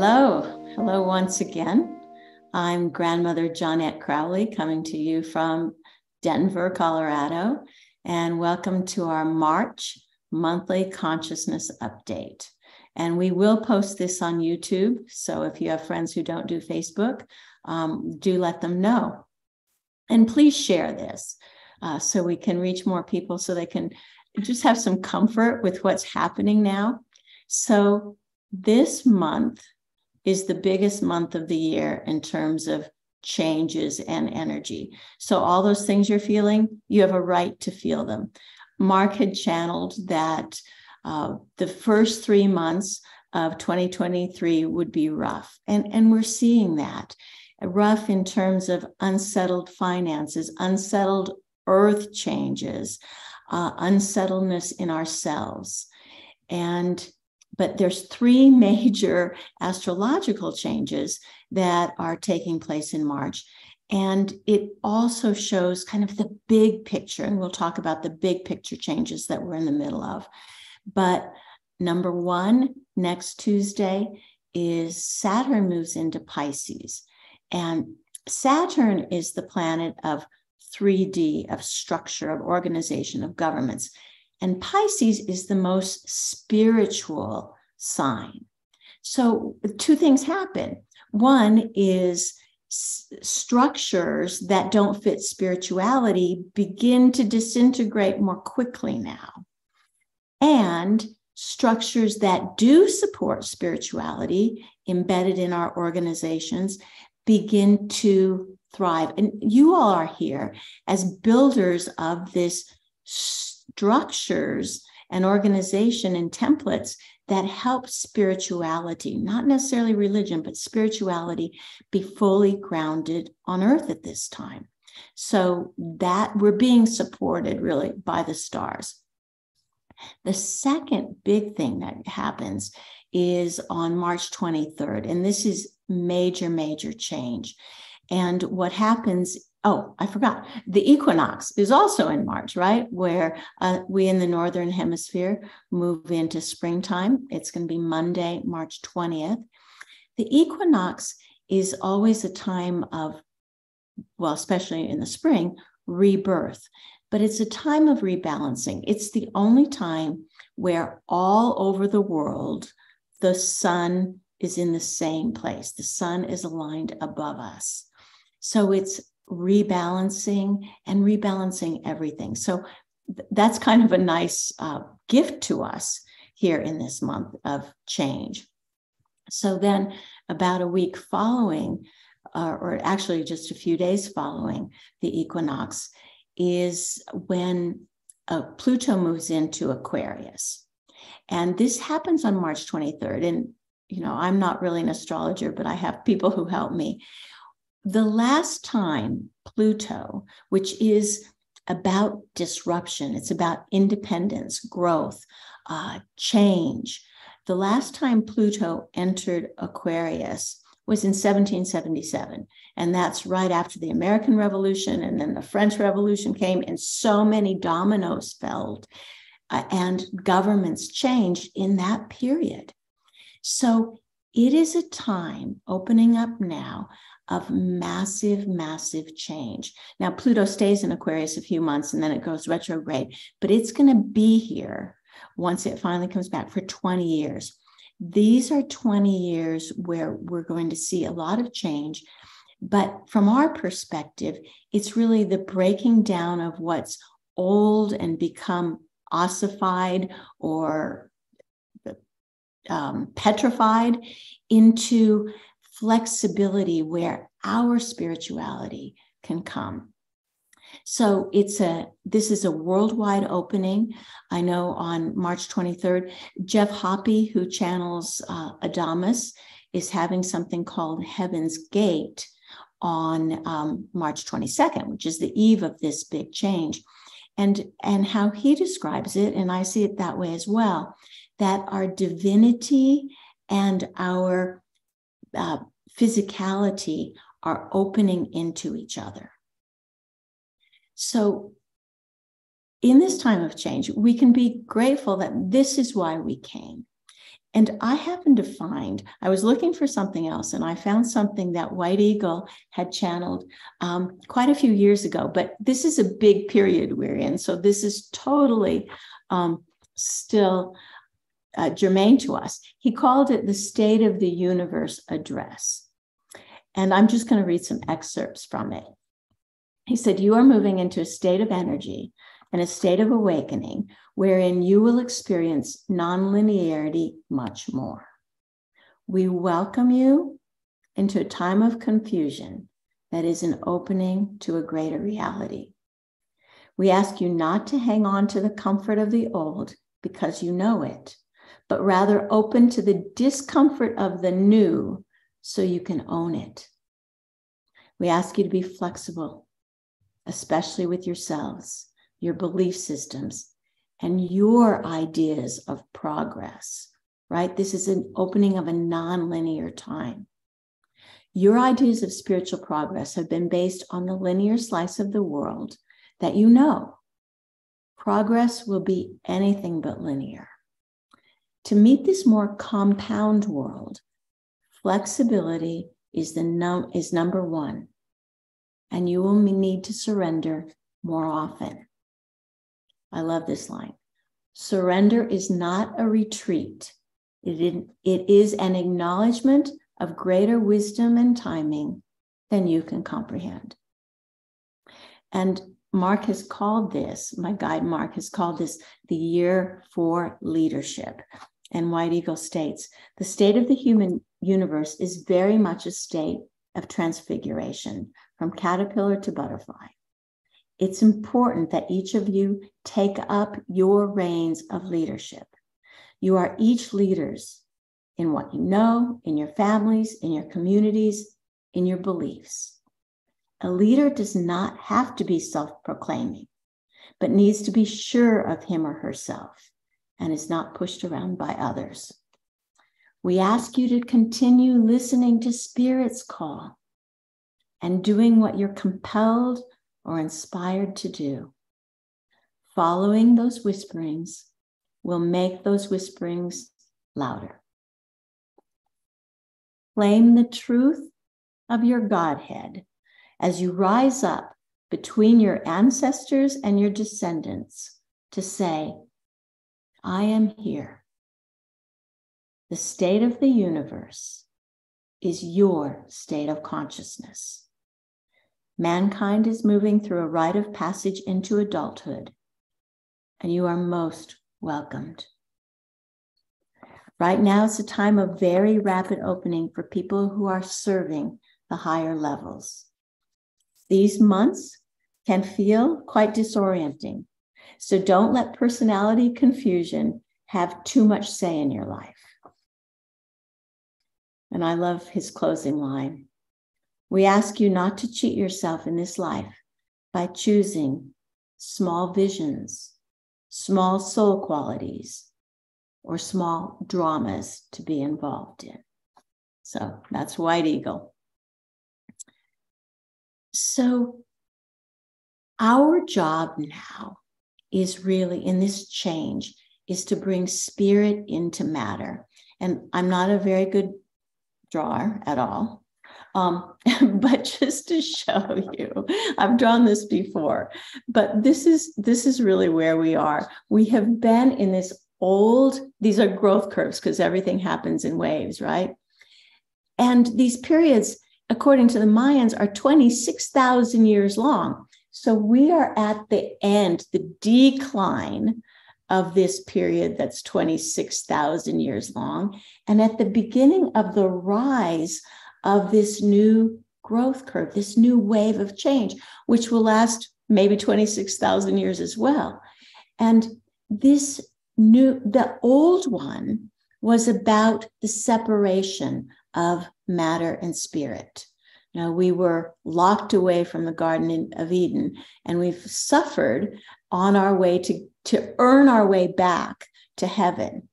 Hello once again. I'm grandmother Jonette Crowley coming to you from Denver, Colorado, and welcome to our March monthly consciousness update. And we will post this on YouTube, so if you have friends who don't do Facebook, do let them know. And please share this so we can reach more people so they can just have some comfort with what's happening now. So this month is the biggest month of the year in terms of changes and energy. So all those things you're feeling, you have a right to feel them. Mark had channeled that the first 3 months of 2023 would be rough. And we're seeing that. Rough in terms of unsettled finances, unsettled earth changes, unsettledness in ourselves. But there's 3 major astrological changes that are taking place in March. And it also shows kind of the big picture. And we'll talk about the big picture changes that we're in the middle of. But number 1, next Tuesday, is Saturn moves into Pisces. And Saturn is the planet of 3D, of structure, of organization, of governments. And Pisces is the most spiritual sign. So 2 things happen. One is structures that don't fit spirituality begin to disintegrate more quickly now. And structures that do support spirituality embedded in our organizations begin to thrive. And you all are here as builders of this structures and organization and templates that help spirituality, not necessarily religion, but spirituality, be fully grounded on earth at this time. So that we're being supported really by the stars. The second big thing that happens is on March 23rd, and this is major change. And what happens, I forgot, the equinox is also in March, right? Where we in the Northern Hemisphere move into springtime. It's going to be Monday, March 20th. The equinox is always a time of, well, especially in the spring, rebirth. But it's a time of rebalancing. It's the only time where all over the world, the sun is in the same place. The sun is aligned above us. So it's rebalancing and rebalancing everything. So that's kind of a nice gift to us here in this month of change. So then about a week following, or actually just a few days following the equinox, is when Pluto moves into Aquarius. And this happens on March 23rd. And, I'm not really an astrologer, but I have people who help me. The last time Pluto, which is about disruption, it's about independence, growth, change. The last time Pluto entered Aquarius was in 1777. And that's right after the American Revolution. And then the French Revolution came, and so many dominoes fell, and governments changed in that period. So it is a time opening up now of massive change. Now, Pluto stays in Aquarius a few months and then it goes retrograde, but it's going to be here once it finally comes back for 20 years. These are 20 years where we're going to see a lot of change. But from our perspective, it's really the breaking down of what's old and become ossified or petrified into flexibility where our spirituality can come. So this is a worldwide opening. I know on March 23rd, Jeff Hoppe, who channels Adamus, is having something called Heaven's Gate on March 22nd, which is the eve of this big change. And how he describes it, and I see it that way as well, that our divinity and our physicality are opening into each other. So in this time of change, we can be grateful that this is why we came. And I happened to find, I was looking for something else, and I found something that White Eagle had channeled quite a few years ago. But this is a big period we're in. So this is totally still germane to us. He called it the State of the Universe Address. And I'm just going to read some excerpts from it. He said, "You are moving into a state of energy and a state of awakening wherein you will experience nonlinearity much more. We welcome you into a time of confusion that is an opening to a greater reality. We ask you not to hang on to the comfort of the old because you know it, but rather open to the discomfort of the new so you can own it. We ask you to be flexible, especially with yourselves, your belief systems, and your ideas of progress," right? This is an opening of a non-linear time. "Your ideas of spiritual progress have been based on the linear slice of the world that you know. Progress will be anything but linear. To meet this more compound world, flexibility is number one, and you will need to surrender more often." I love this line. Surrender is not a retreat. It is an acknowledgement of greater wisdom and timing than you can comprehend. And Mark has called this, my guide Mark has called this the year for leadership. And White Eagle states, "The state of the human universe is very much a state of transfiguration from caterpillar to butterfly. It's important that each of you take up your reins of leadership. You are each leaders in what you know, in your families, in your communities, in your beliefs. A leader does not have to be self-proclaiming, but needs to be sure of him or herself and is not pushed around by others. We ask you to continue listening to Spirit's call and doing what you're compelled or inspired to do. Following those whisperings will make those whisperings louder. Claim the truth of your Godhead as you rise up between your ancestors and your descendants to say, I am here. The state of the universe is your state of consciousness. Mankind is moving through a rite of passage into adulthood, and you are most welcomed. Right now, it's a time of very rapid opening for people who are serving the higher levels. These months can feel quite disorienting, so don't let personality confusion have too much say in your life. And I love his closing line. We ask you not to cheat yourself in this life by choosing small visions, small soul qualities, or small dramas to be involved in. So that's White Eagle. So our job now is really, in this change, is to bring spirit into matter. And I'm not a very good drawer at all. But just to show you, I've drawn this before, but this is really where we are. We have been in this these are growth curves because everything happens in waves, right? And these periods, according to the Mayans, are 26,000 years long. So we are at the end, the decline of this period that's 26,000 years long, and at the beginning of the rise of this new growth curve, this new wave of change, which will last maybe 26,000 years as well. And the old one was about the separation of matter and spirit. Now, we were locked away from the Garden of Eden, and we've suffered on our way to earn our way back to heaven.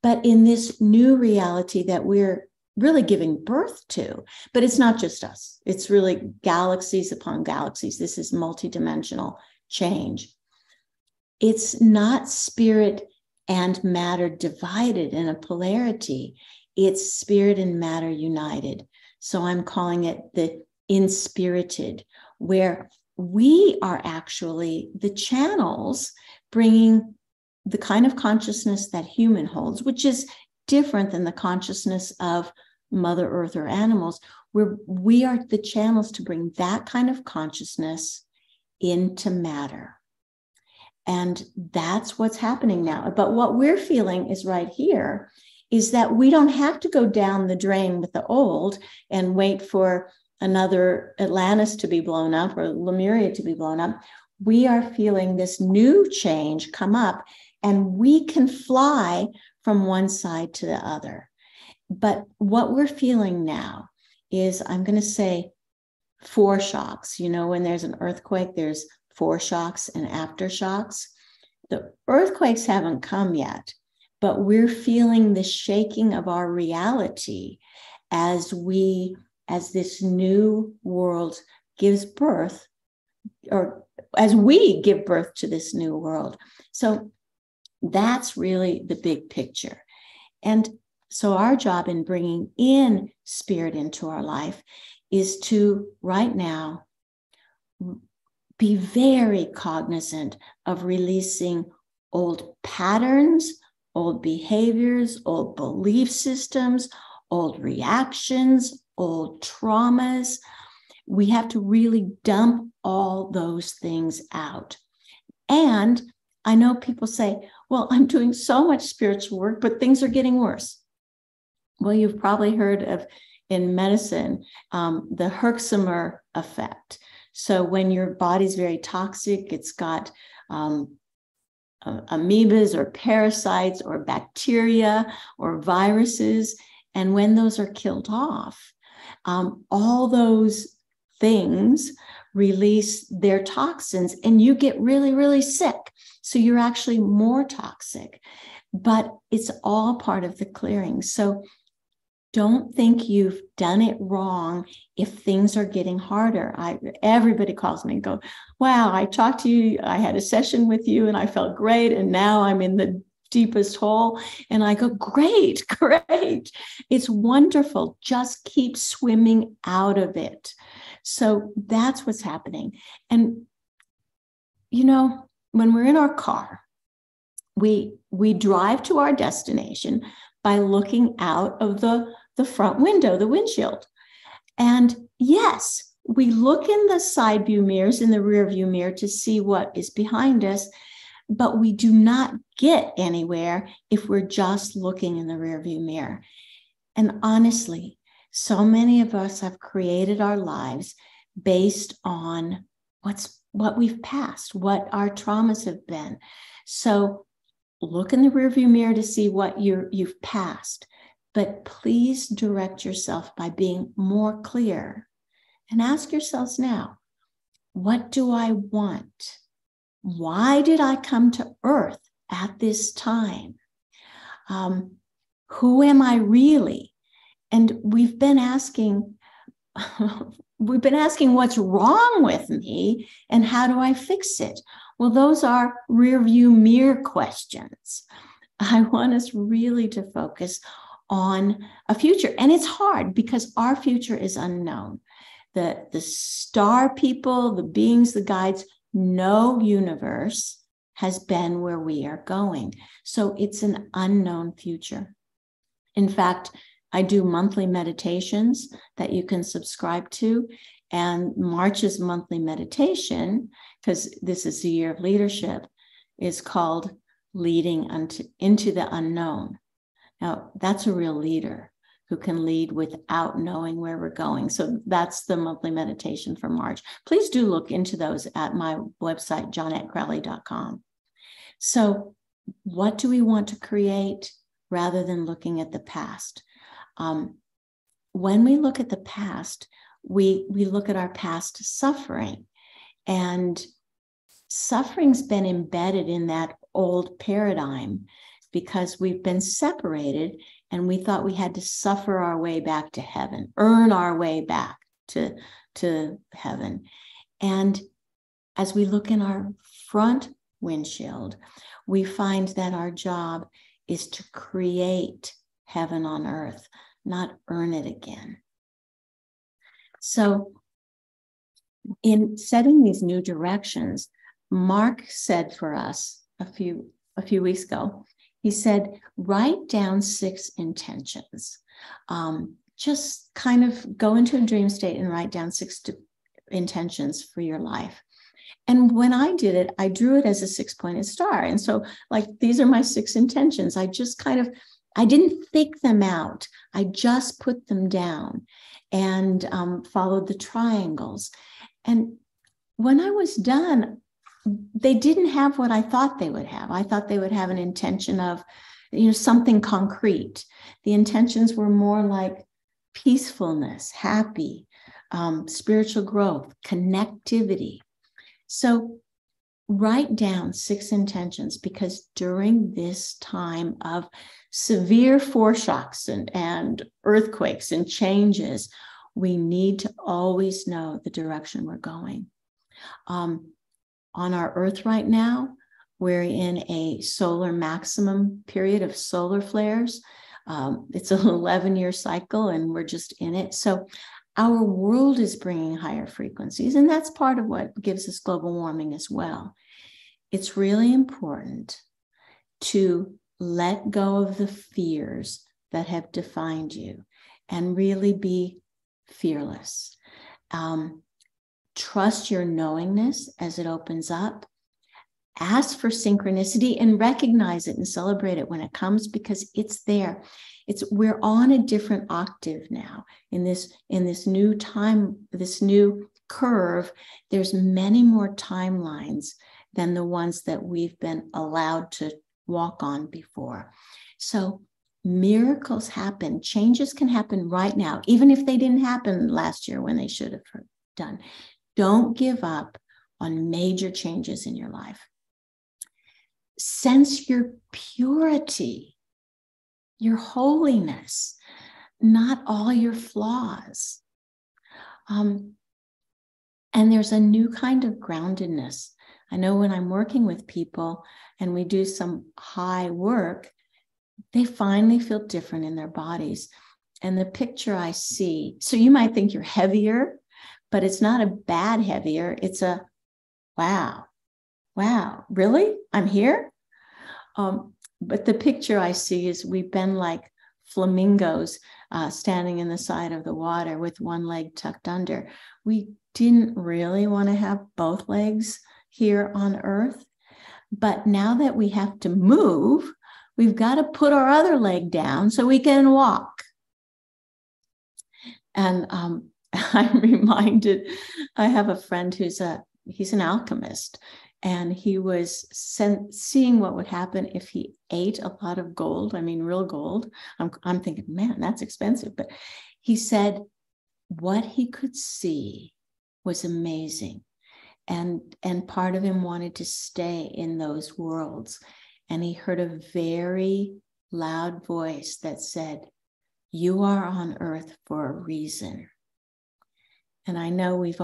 But in this new reality that we're really giving birth to, but it's not just us. It's really galaxies upon galaxies. This is multidimensional change. It's not spirit and matter divided in a polarity. It's spirit and matter united. So I'm calling it the inspirited, where we are actually the channels bringing the kind of consciousness that human holds, which is different than the consciousness of Mother Earth or animals, where we are the channels to bring that kind of consciousness into matter. And that's what's happening now. But what we're feeling is right here is that we don't have to go down the drain with the old and wait for another Atlantis to be blown up or Lemuria to be blown up. We are feeling this new change come up, and we can fly from one side to the other. But what we're feeling now is, I'm going to say, foreshocks. You know, when there's an earthquake, there's foreshocks and aftershocks. The earthquakes haven't come yet, but we're feeling the shaking of our reality as this new world gives birth, or as we give birth to this new world. So that's really the big picture. And so our job in bringing in spirit into our life is to, right now, be very cognizant of releasing old patterns, old behaviors, old belief systems, old reactions, old traumas. We have to really dump all those things out. And I know people say, well, I'm doing so much spiritual work, but things are getting worse. Well, you've probably heard of, in medicine, the Herxheimer effect. So when your body's very toxic, it's got amoebas or parasites or bacteria or viruses. And when those are killed off, all those things release their toxins and you get really, really sick. So you're actually more toxic, but it's all part of the clearing. So don't think you've done it wrong if things are getting harder. Everybody calls me and go, wow, I talked to you, I had a session with you and I felt great. And now I'm in the deepest hole. And I go, great. It's wonderful. Just keep swimming out of it. So that's what's happening. And, you know, when we're in our car, we drive to our destination by looking out of the front window, the windshield. And yes, we look in the side view mirrors, in the rear view mirror, to see what is behind us, but we do not get anywhere if we're just looking in the rear view mirror. And honestly, so many of us have created our lives based on what we've passed, what our traumas have been. So look in the rearview mirror to see what you've passed, but please direct yourself by being more clear and ask yourselves now, what do I want? Why did I come to Earth at this time? Who am I really? And we've been asking what's wrong with me and how do I fix it? Well, those are rear view mirror questions. I want us really to focus on a future. And it's hard because our future is unknown. The star people, the beings, the guides, no universe has been where we are going. So it's an unknown future. In fact, I do monthly meditations that you can subscribe to. And March's monthly meditation, because this is the year of leadership, is called Leading into the Unknown. Now, that's a real leader who can lead without knowing where we're going. So that's the monthly meditation for March. Please do look into those at my website, JonetteCrowley.com. So what do we want to create rather than looking at the past? When we look at the past, we look at our past suffering, and suffering's been embedded in that old paradigm because we've been separated and we thought we had to suffer our way back to heaven, earn our way back to heaven. And as we look in our front windshield. We find that our job is to create heaven on earth, not earn it again. So in setting these new directions, Mark said for us a few weeks ago, he said, write down 6 intentions. Just kind of go into a dream state and write down 6 intentions for your life. And when I did it, I drew it as a 6-pointed star. And so, like, these are my 6 intentions. I just I didn't think them out. I just put them down and followed the triangles. And when I was done, they didn't have what I thought they would have. I thought they would have an intention of, something concrete. The intentions were more like peacefulness, happy, spiritual growth, connectivity. So write down 6 intentions, because during this time of severe foreshocks and earthquakes and changes, we need to always know the direction we're going. On our Earth right now, we're in a solar maximum period of solar flares. It's an 11-year cycle, and we're just in it. So our world is bringing higher frequencies, and that's part of what gives us global warming as well. It's really important to let go of the fears that have defined you and really be fearless. Trust your knowingness as it opens up. Ask for synchronicity and recognize it and celebrate it when it comes, because it's there. We're on a different octave now in this new time, this new curve. There's many more timelines than the ones that we've been allowed to walk on before. So miracles happen. Changes can happen right now, even if they didn't happen last year when they should have done. Don't give up on major changes in your life. Sense your purity, your holiness, not all your flaws. And there's a new kind of groundedness. I know when I'm working with people and we do some high work, they finally feel different in their bodies. And the picture I see, so you might think you're heavier, but it's not a bad heavier. It's a, wow, really? I'm here? But the picture I see is we've been like flamingos standing in the side of the water with one leg tucked under. We didn't really want to have both legs here on Earth. But now that we have to move, we've got to put our other leg down so we can walk. And I'm reminded, I have a friend he's an alchemist, and he was seeing what would happen if he ate a lot of gold. I mean, real gold. I'm thinking, man, that's expensive. But he said what he could see was amazing. And part of him wanted to stay in those worlds. And he heard a very loud voice that said, you are on Earth for a reason. And I know we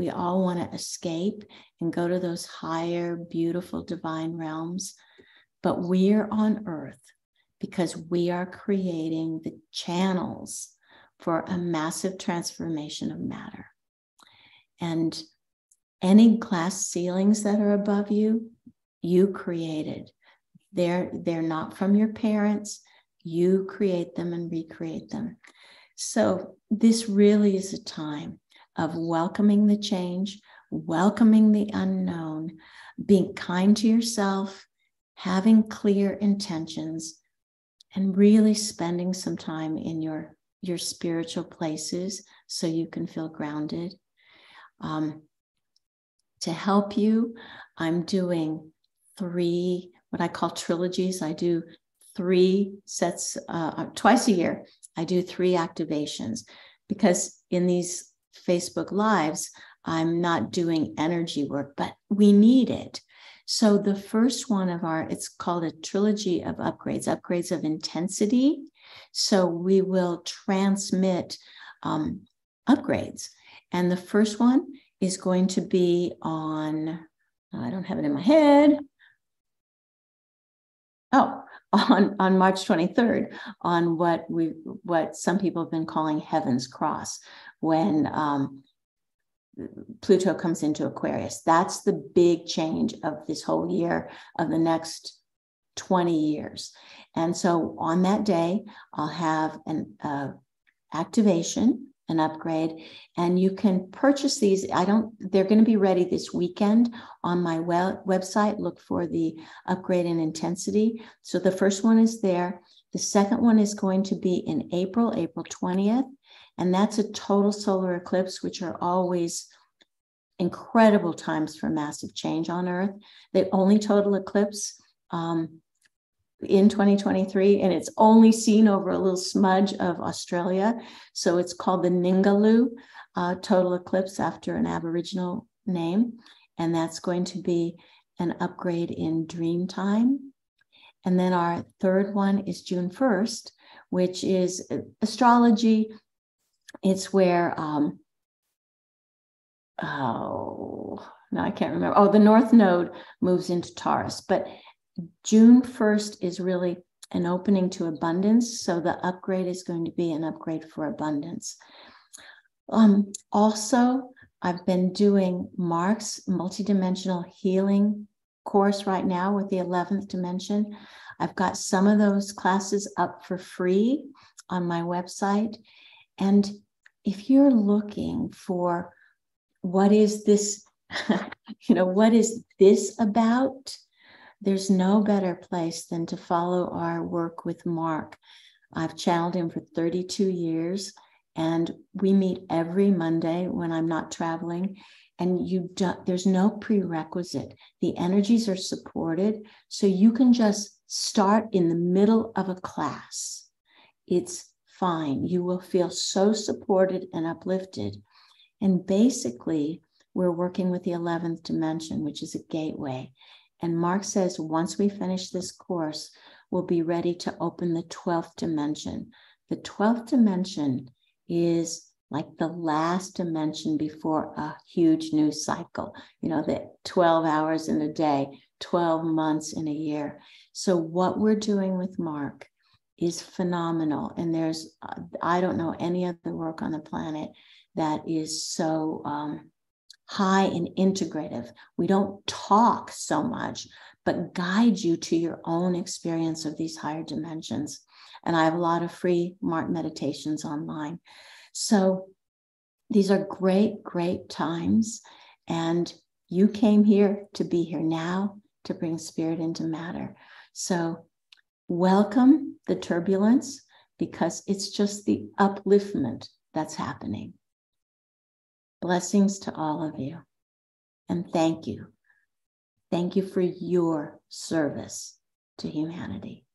all want to escape and go to those higher, beautiful, divine realms. But we're on Earth because we are creating the channels for a massive transformation of matter. And any glass ceilings that are above you, you created. They're not from your parents. You create them and recreate them. So this really is a time of welcoming the change, welcoming the unknown, being kind to yourself, having clear intentions, and really spending some time in your spiritual places so you can feel grounded. To help you, I'm doing 3, what I call trilogies. I do 3 sets, twice a year. I do 3 activations, because in these Facebook Lives, I'm not doing energy work, but we need it. So the first one it's called a trilogy of upgrades of intensity. So we will transmit upgrades. And the first one is going to be on, I don't have it in my head, on March 23rd, on what some people have been calling Heaven's Cross, when Pluto comes into Aquarius. That's the big change of this whole year, of the next 20 years. And so on that day, I'll have an activation, an upgrade, and you can purchase these. They're going to be ready this weekend on my website. Look for the upgrade in intensity. So the first one is there. The second one is going to be in April 20th. And that's a total solar eclipse, which are always incredible times for massive change on Earth. The only total eclipse in 2023, and it's only seen over a little smudge of Australia. So it's called the Ningaloo total eclipse, after an Aboriginal name. And that's going to be an upgrade in dream time. And then our third one is June 1st, which is astrology. It's where, I can't remember. The North Node moves into Taurus. But June 1st is really an opening to abundance. So the upgrade is going to be an upgrade for abundance. Also, I've been doing Mark's multidimensional healing course right now with the 11th dimension. I've got some of those classes up for free on my website. And if you're looking for what is this, what is this about? There's no better place than to follow our work with Mark. I've channeled him for 32 years, and we meet every Monday when I'm not traveling. And there's no prerequisite. The energies are supported, so you can just start in the middle of a class. It's fine. You will feel so supported and uplifted. And basically, we're working with the 11th dimension, which is a gateway. And Mark says, once we finish this course, we'll be ready to open the 12th dimension. The 12th dimension is like the last dimension before a huge new cycle, the 12 hours in a day, 12 months in a year. So what we're doing with Mark is phenomenal. And there's, I don't know any other work on the planet that is so high and integrative. We don't talk so much, but guide you to your own experience of these higher dimensions. And I have a lot of free Mark meditations online. So these are great, great times. And you came here to be here now, to bring spirit into matter. So welcome the turbulence, because it's just the upliftment that's happening. Blessings to all of you. And thank you. Thank you for your service to humanity.